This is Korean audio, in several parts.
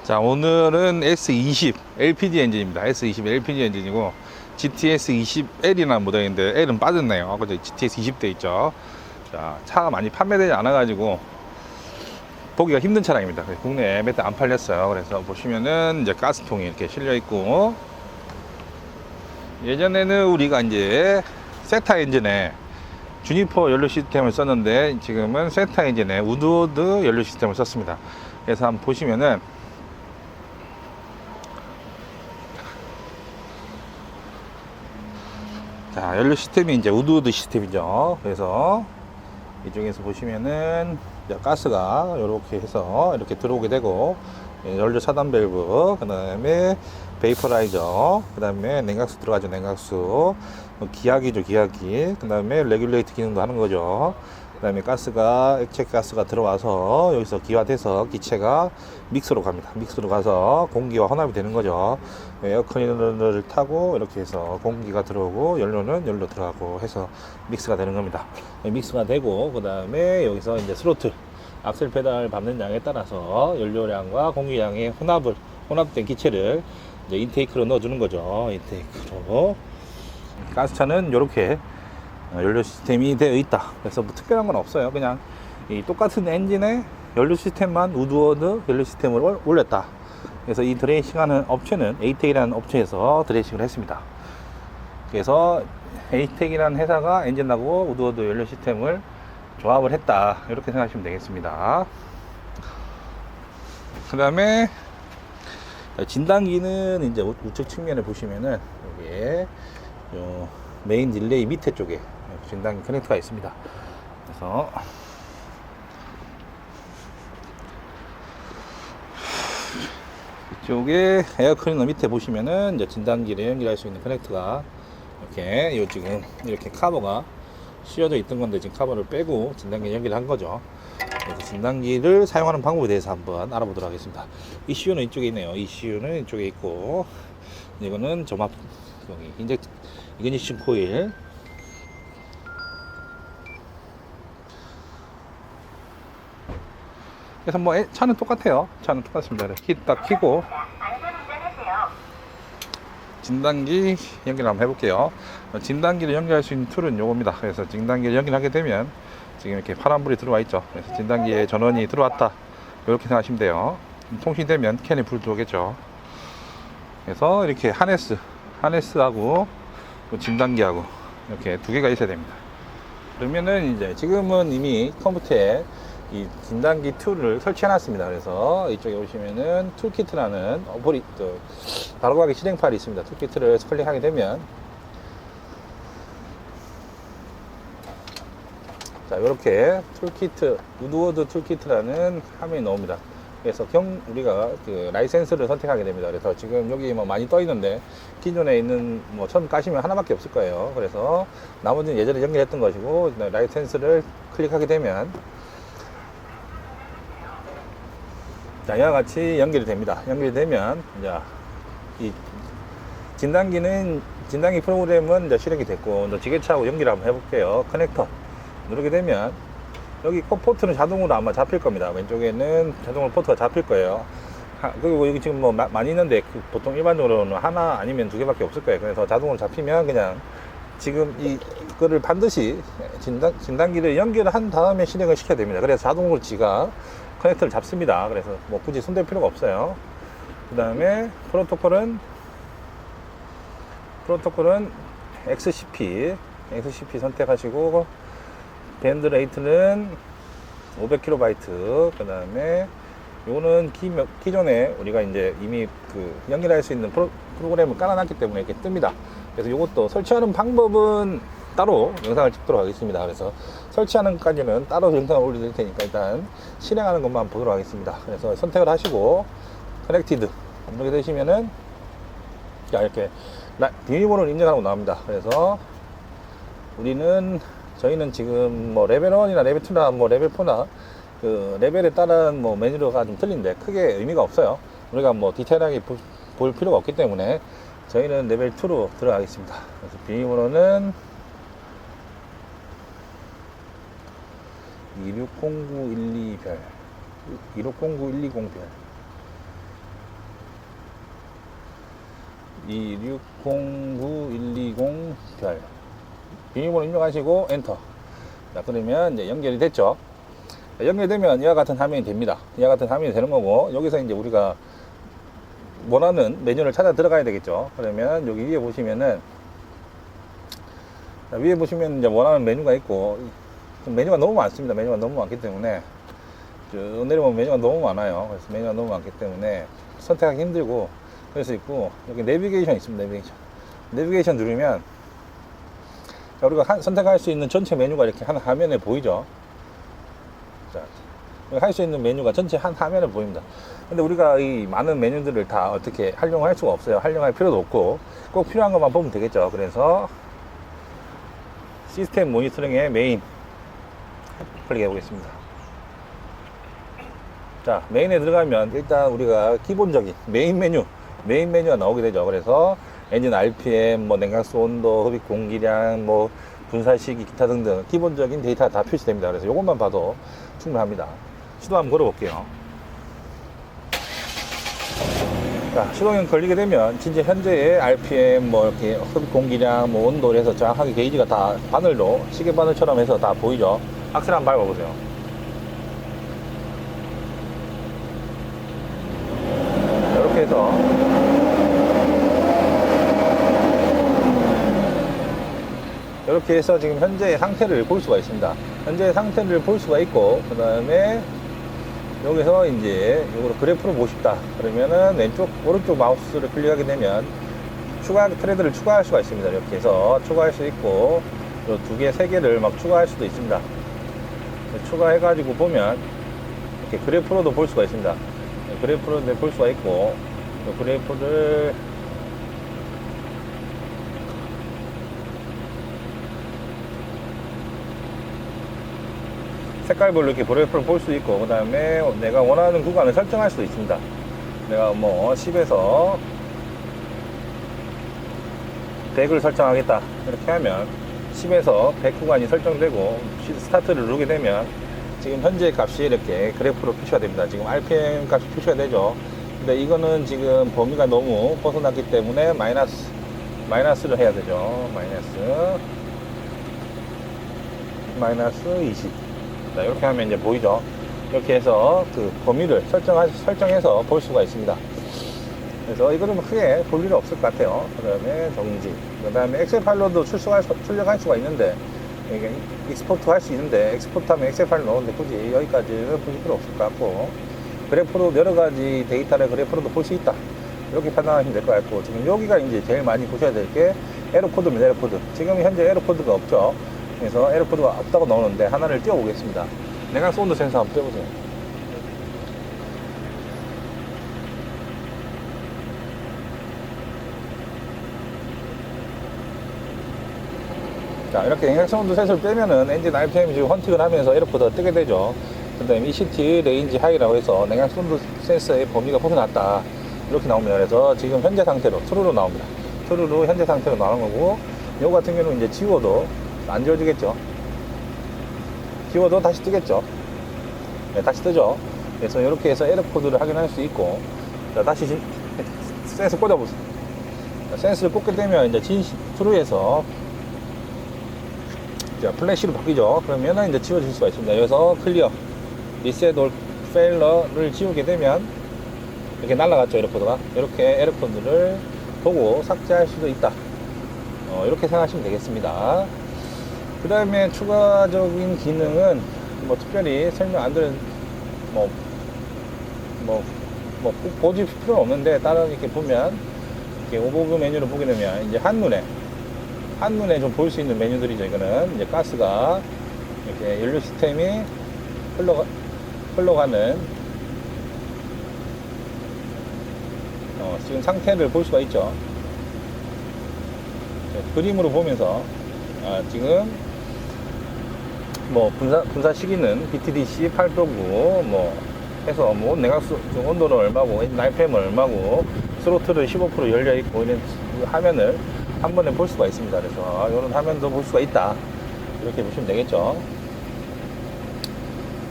자, 오늘은 S20 LPG 엔진입니다. S20 LPG 엔진이고 GTS 20L이라는 모델인데 L은 빠졌네요. 그죠? GTS 20대 있죠. 자, 차가 많이 판매되지 않아 가지고 보기가 힘든 차량입니다. 국내에 몇 대 안 팔렸어요. 그래서 보시면은 이제 가스통이 이렇게 실려 있고, 예전에는 우리가 이제 세타 엔진에 주니퍼 연료 시스템을 썼는데 지금은 세타 엔진에 우드워드 연료 시스템을 썼습니다. 그래서 한번 보시면은, 자, 연료 시스템이 이제 우드워드 시스템이죠. 그래서 이쪽에서 보시면은 가스가 이렇게 해서 이렇게 들어오게 되고, 연료 차단 밸브, 그 다음에 베이퍼라이저, 그 다음에 냉각수 들어가죠. 냉각수, 기하기죠. 기하기, 그 다음에 레귤레이트 기능도 하는 거죠. 그 다음에 가스가, 액체 가스가 들어와서 여기서 기화돼서 기체가 믹스로 갑니다. 믹스로 가서 공기와 혼합이 되는 거죠. 에어컨을 타고 이렇게 해서 공기가 들어오고 연료는 연료 들어가고 해서 믹스가 되는 겁니다. 믹스가 되고, 그 다음에 여기서 이제 스로틀, 악셀 페달 밟는 양에 따라서 연료량과 공기량의 혼합된 기체를 이제 인테이크로 넣어주는 거죠. 인테이크로. 가스차는 이렇게 연료 시스템이 되어 있다. 그래서 뭐 특별한 건 없어요. 그냥 이 똑같은 엔진에 연료 시스템만 우드워드 연료 시스템을 올렸다. 그래서 이 드레이싱하는 업체는 에이텍이라는 업체에서 드레이싱을 했습니다. 그래서 에이텍이라는 회사가 엔진하고 우드워드 연료 시스템을 조합을 했다. 이렇게 생각하시면 되겠습니다. 그 다음에 진단기는 이제 우측 측면에 보시면은 여기에 메인 딜레이 밑에 쪽에 진단기 커넥터가 있습니다. 그래서 이쪽에 에어컨이너 밑에 보시면은 이제 진단기를 연결할 수 있는 커넥터가 이렇게 지금 이렇게 카버가 씌워져 있던 건데 지금 카버를 빼고 진단기 연결한 거죠. 그래서 진단기를 사용하는 방법에 대해서 한번 알아보도록 하겠습니다. ECU는 이쪽에 있네요. ECU는 이쪽에 있고, 이거는 점압, 여기 이그니션 코일. 그래서 뭐 차는 똑같아요. 차는 똑같습니다. 키 딱 키고 진단기 연결 한번 해볼게요. 진단기를 연결할 수 있는 툴은 요겁니다. 그래서 진단기를 연결하게 되면 지금 이렇게 파란불이 들어와 있죠. 그래서 진단기에 전원이 들어왔다, 이렇게 생각하시면 돼요. 통신되면 캔에 불 들어오겠죠. 그래서 이렇게 하네스하고 진단기하고 이렇게 두 개가 있어야 됩니다. 그러면은 이제 지금은 이미 컴퓨터에 이 진단기 툴을 설치해 놨습니다. 그래서 이쪽에 오시면은 툴키트라는 바로가기 실행 파일이 있습니다. 툴키트를 클릭하게 되면, 자, 이렇게 툴키트, 우드워드 툴키트라는 화면이 나옵니다. 그래서 우리가 그 라이센스를 선택하게 됩니다. 그래서 지금 여기 뭐 많이 떠 있는데 기존에 있는 뭐 처음 까시면 하나밖에 없을 거예요. 그래서 나머지는 예전에 연결했던 것이고, 라이센스를 클릭하게 되면, 자, 이와 같이 연결이 됩니다. 연결이 되면, 이제 이 진단기 프로그램은 이제 실행이 됐고, 이제 지게차하고 연결 한번 해볼게요. 커넥터 누르게 되면 여기 포트는 자동으로 아마 잡힐 겁니다. 왼쪽에는 자동으로 포트가 잡힐 거예요. 그리고 여기 지금 뭐 많이 있는데 보통 일반적으로는 하나 아니면 두 개밖에 없을 거예요. 그래서 자동으로 잡히면 그냥 지금 이거를 반드시 진단기를 연결한 다음에 실행을 시켜야 됩니다. 그래서 자동으로 지가 커넥터를 잡습니다. 그래서 뭐 굳이 손댈 필요가 없어요. 그 다음에 프로토콜은 XCP 선택하시고, 밴드 레이트는 500kB. 그 다음에 요거는 기존에 우리가 이제 이미 그 연결할 수 있는 프로그램을 깔아놨기 때문에 이렇게 뜹니다. 그래서 요것도 설치하는 방법은 따로 영상을 찍도록 하겠습니다. 그래서 설치하는 까지는 따로 영상을 올려드릴 테니까 일단 실행하는 것만 보도록 하겠습니다. 그래서 선택을 하시고 커넥티드 이렇게 되시면은, 자, 이렇게 비밀번호를 입력하고 나옵니다. 그래서 저희는 지금 뭐 레벨 1이나 레벨 2나 뭐 레벨 4나 그 레벨에 따른 뭐 메뉴가 좀 틀린데 크게 의미가 없어요. 우리가 뭐 디테일하게 볼 필요가 없기 때문에 저희는 레벨 2로 들어가겠습니다. 그래서 비밀번호는 2609120별 2609120별 2609120별 비밀번호 입력하시고 엔터. 자, 그러면 이제 연결이 됐죠. 연결되면 이와 같은 화면이 됩니다. 이와 같은 화면이 되는 거고, 여기서 이제 우리가 원하는 메뉴를 찾아 들어가야 되겠죠. 그러면 여기 위에 보시면은, 위에 보시면 이제 원하는 메뉴가 있고, 메뉴가 너무 많습니다. 메뉴가 너무 많기 때문에 쭉 내려보면 메뉴가 너무 많아요. 그래서 메뉴가 너무 많기 때문에 선택하기 힘들고 그럴 수 있고, 여기 내비게이션 있습니다. 내비게이션 누르면 우리가 선택할 수 있는 전체 메뉴가 이렇게 한 화면에 보이죠. 자, 할 수 있는 메뉴가 전체 한 화면에 보입니다. 근데 우리가 이 많은 메뉴들을 다 어떻게 활용할 수가 없어요. 활용할 필요도 없고 꼭 필요한 것만 보면 되겠죠. 그래서 시스템 모니터링의 메인 클릭해 보겠습니다. 자, 메인에 들어가면 일단 우리가 기본적인 메인 메뉴가 나오게 되죠. 그래서 엔진 RPM, 뭐 냉각수 온도, 흡입 공기량, 뭐 분사 시기, 기타 등등 기본적인 데이터가 다 표시됩니다. 그래서 이것만 봐도 충분합니다. 시도 한번 걸어볼게요. 자, 시동이 걸리게 되면 진짜 현재의 RPM, 뭐 이렇게 흡입 공기량, 뭐 온도를 해서 정확하게 게이지가 다 바늘로 시계 바늘처럼 해서 다 보이죠. 악셀 한번 밟아보세요. 자, 이렇게 해서 이렇게 해서 지금 현재의 상태를 볼 수가 있습니다. 현재의 상태를 볼 수가 있고, 그 다음에 여기서 이제 이거로 그래프를 보고 싶다 그러면은 왼쪽 오른쪽 마우스를 클릭하게 되면 추가 트레드를 추가할 수가 있습니다. 이렇게 해서 추가할 수 있고, 요 두 개, 세 개를 막 추가할 수도 있습니다. 추가해 가지고 보면 이렇게 그래프로도 볼 수가 있습니다. 그래프로도 볼 수가 있고, 그래프를 색깔별로 이렇게 그래프를 볼 수 있고, 그 다음에 내가 원하는 구간을 설정할 수도 있습니다. 내가 뭐 10에서 100을 설정하겠다 이렇게 하면 10에서 100 구간이 설정되고 스타트를 누르게 되면 지금 현재 값이 이렇게 그래프로 표시가 됩니다. 지금 RPM 값이 표시가 되죠. 근데 이거는 지금 범위가 너무 벗어났기 때문에 마이너스를 해야 되죠. 마이너스 20. 자, 이렇게 하면 이제 보이죠. 이렇게 해서 그 범위를 설정해서 볼 수가 있습니다. 그래서 이거는 크게 볼 일은 없을 것 같아요. 그 다음에 정지. 그 다음에 엑셀 파일로도 출력할 수가 있는데, 이게 익스포트 할 수 있는데, 익스포트 하면 엑셀 파일 넣었는데 굳이 여기까지는 볼 필요 없을 것 같고, 그래프로 여러 가지 데이터를 그래프로도 볼 수 있다. 이렇게 판단하시면 될 것 같고, 지금 여기가 이제 제일 많이 보셔야 될 게 에러 코드입니다. 에러 코드. 지금 현재 에러 코드가 없죠. 그래서 에러 코드가 없다고 나오는데 하나를 띄워 보겠습니다. 냉각수 온도 센서 한번 띄워보세요. 자, 이렇게 냉각수 온도 센서를 빼면은 엔진 RPM이 지금 헌팅을 하면서 에러 코드가 뜨게 되죠. 그 다음에 ECT 레인지 하이라고 해서 냉각수 온도 센서의 범위가 벗어났다 이렇게 나옵니다. 그래서 지금 현재 상태로 트루로 나옵니다. 트루로 현재 상태로 나오는 거고, 이거 같은 경우는 이제 지워도 안 지워지겠죠. 지워도 다시 뜨겠죠. 네, 다시 뜨죠. 그래서 이렇게 해서 에러 코드를 확인할 수 있고, 자, 다시 센서 꽂아보세요. 자, 센서를 꽂게 되면 이제 트루에서 자, 플래시로 바뀌죠. 그러면은 이제 지워질 수가 있습니다. 여기서 클리어, 리셋 올 페일러를 지우게 되면 이렇게 날아갔죠. 에러 코드가. 이렇게 에러 코드를 보고 삭제할 수도 있다. 이렇게 생각하시면 되겠습니다. 그 다음에 추가적인 기능은 뭐 특별히 설명 안 드린 꼭 보실 필요는 없는데, 다른 이렇게 보면 이렇게 오버뷰 메뉴를 보게 되면 이제 한눈에 좀 볼 수 있는 메뉴들이죠. 이거는 이제 가스가 이렇게 연료 시스템이 흘러가는 지금 상태를 볼 수가 있죠. 그림으로 보면서 지금 뭐 분사 시기는 BTDC 8.9 뭐 해서 뭐 냉각수 온도는 얼마고 RPM은 얼마고 스로틀은 15% 열려 있고 이런 화면을 한 번에 볼 수가 있습니다. 그래서 이런 화면도 볼 수가 있다 이렇게 보시면 되겠죠.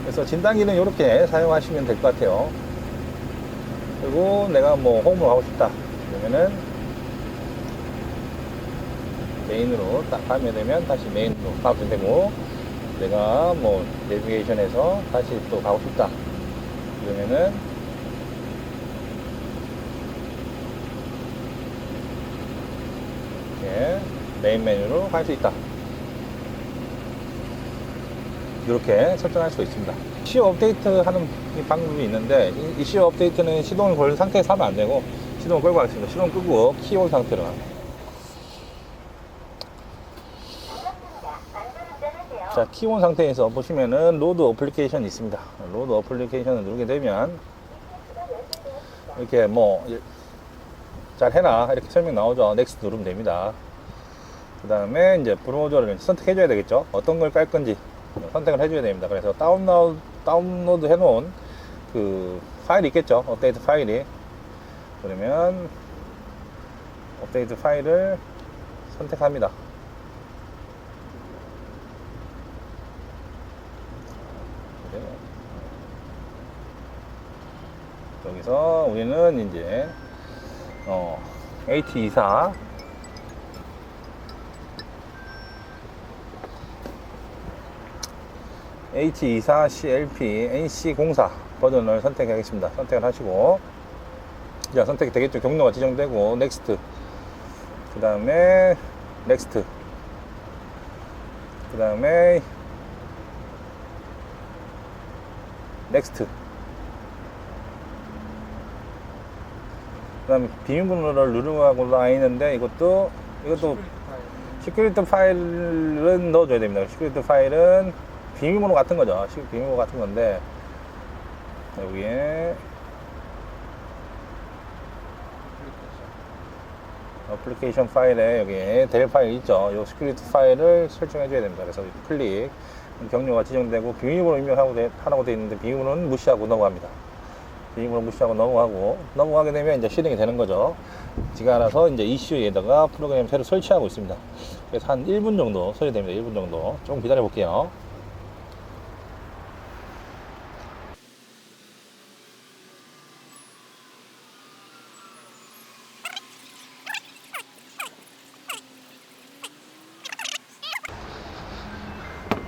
그래서 진단기는 이렇게 사용하시면 될 것 같아요. 그리고 내가 뭐 홈으로 하고 싶다 그러면은 메인으로 딱 가면 되면 다시 메인으로 가면 되고, 내가 뭐 내비게이션에서 다시 또 가고 싶다 그러면은 이렇게 메인 메뉴로 갈 수 있다. 이렇게 설정할 수 있습니다. 시어 업데이트 하는 방법이 있는데, 이 시어 업데이트는 시동을 걸 상태에서 하면 안 되고, 시동을 끌고 가겠습니다. 시동 끄고 키온 상태로. 자, 키온 상태에서 보시면은 로드 어플리케이션이 있습니다. 로드 어플리케이션을 누르게 되면 이렇게 뭐 잘 해라 이렇게 설명 나오죠. 넥스트 누르면 됩니다. 그 다음에 이제 브라우저를 선택해 줘야 되겠죠. 어떤 걸 깔 건지 선택을 해 줘야 됩니다. 그래서 다운로드 해 놓은 그 파일이 있겠죠. 업데이트 파일이. 그러면 업데이트 파일을 선택합니다. 여기서 우리는 이제 AT24 CLP NC04 버전을 선택하겠습니다. 선택을 하시고, 자, 선택이 되겠죠. 경로가 지정되고 넥스트, 그 다음에 넥스트, 그 다음에 넥스트, 그 다음에 비밀번호를 누르고 나 있는데, 이것도 시큐리티 파일은 넣어줘야 됩니다. 시큐리티 파일은 비밀번호 같은 거죠. 비밀번호 같은 건데, 여기에 어플리케이션 파일에 여기에 델 파일 있죠. 이 시큐리티 파일을 설정해 줘야 됩니다. 그래서 클릭, 경로가 지정되고 비밀번호 입력하라고 되어 있는데, 비밀번호는 무시하고 넘어갑니다. 비밀번호 무시하고 넘어가게 되면 이제 실행이 되는 거죠. 지가 알아서 이제 이슈에다가 프로그램 새로 설치하고 있습니다. 그래서 한 1분 정도 소요됩니다. 1분 정도. 조금 기다려 볼게요.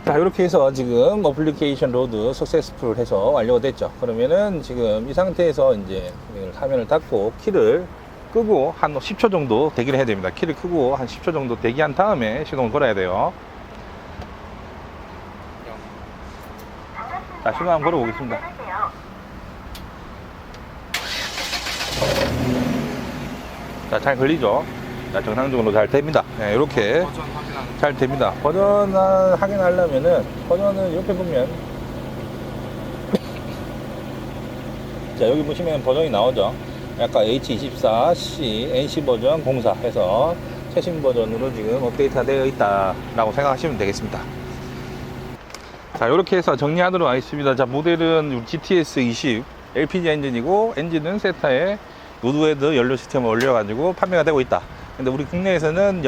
자, 이렇게 해서 지금 어플리케이션 로드 석세스풀 해서 완료가 됐죠. 그러면은 지금 이 상태에서 이제 화면을 닫고 키를 끄고 한 10초 정도 대기를 해야 됩니다. 키를 끄고 한 10초 정도 대기한 다음에 시동을 걸어야 돼요. 자, 시동 한번 걸어 보겠습니다. 자, 잘 걸리죠? 자, 정상적으로 잘 됩니다. 네, 이렇게 잘 됩니다. 버전 확인하려면은 버전을 이렇게 보면 자, 여기 보시면 버전이 나오죠. 아까 H24C NC 버전 04 해서 최신 버전으로 지금 업데이트가 되어 있다 라고 생각하시면 되겠습니다. 자, 이렇게 해서 정리하도록 하겠습니다. 자, 모델은 GTS 20 LPG 엔진이고, 엔진은 세타에 노드헤드 연료 시스템을 올려가지고 판매가 되고 있다. 근데 우리 국내에서는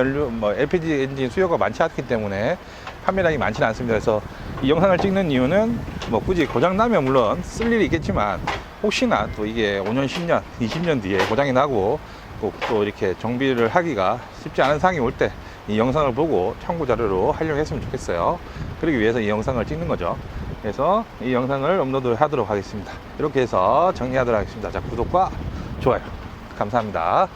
LPG 엔진 수요가 많지 않기 때문에 판매량이 많지는 않습니다. 그래서 이 영상을 찍는 이유는 굳이 고장 나면 물론 쓸 일이 있겠지만, 혹시나 또 이게 5년, 10년, 20년 뒤에 고장이 나고 또 이렇게 정비를 하기가 쉽지 않은 상황이 올 때 이 영상을 보고 참고 자료로 활용했으면 좋겠어요. 그러기 위해서 이 영상을 찍는 거죠. 그래서 이 영상을 업로드 하도록 하겠습니다. 이렇게 해서 정리하도록 하겠습니다. 자, 구독과 좋아요 감사합니다.